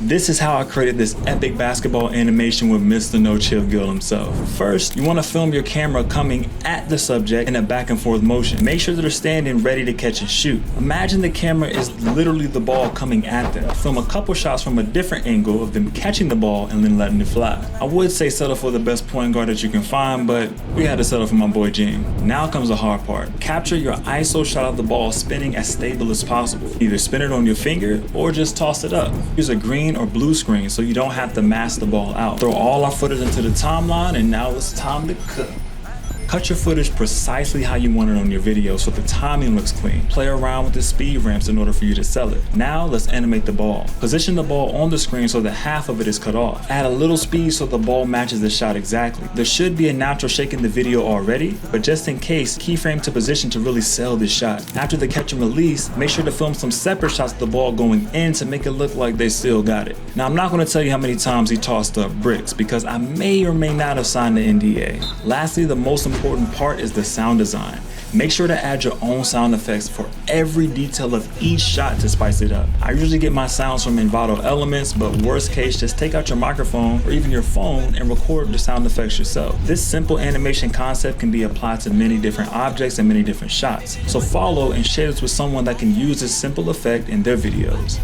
This is how I created this epic basketball animation with Mr. No Chill Gil himself. First, you want to film your camera coming at the subject in a back and forth motion. Make sure they're standing ready to catch and shoot. Imagine the camera is literally the ball coming at them. Film a couple shots from a different angle of them catching the ball and then letting it fly. I would say settle for the best point guard that you can find, but we had to settle for my boy Gene. Now comes the hard part. Capture your ISO shot of the ball spinning as stable as possible. Either spin it on your finger or just toss it up. Use a green or blue screen so you don't have to mask the ball out. Throw all our footage into the timeline, and now it's time to cook. Cut your footage precisely how you want it on your video so the timing looks clean. Play around with the speed ramps in order for you to sell it. Now let's animate the ball. Position the ball on the screen so that half of it is cut off. Add a little speed so the ball matches the shot exactly. There should be a natural shake in the video already, but just in case, keyframe to position to really sell this shot. After the catch and release, make sure to film some separate shots of the ball going in to make it look like they still got it. Now I'm not going to tell you how many times he tossed up bricks because I may or may not have signed the NDA. Lastly, the most important part is the sound design. Make sure to add your own sound effects for every detail of each shot to spice it up. I usually get my sounds from Envato Elements, but worst case, just take out your microphone or even your phone and record the sound effects yourself. This simple animation concept can be applied to many different objects and many different shots. So follow and share this with someone that can use this simple effect in their videos.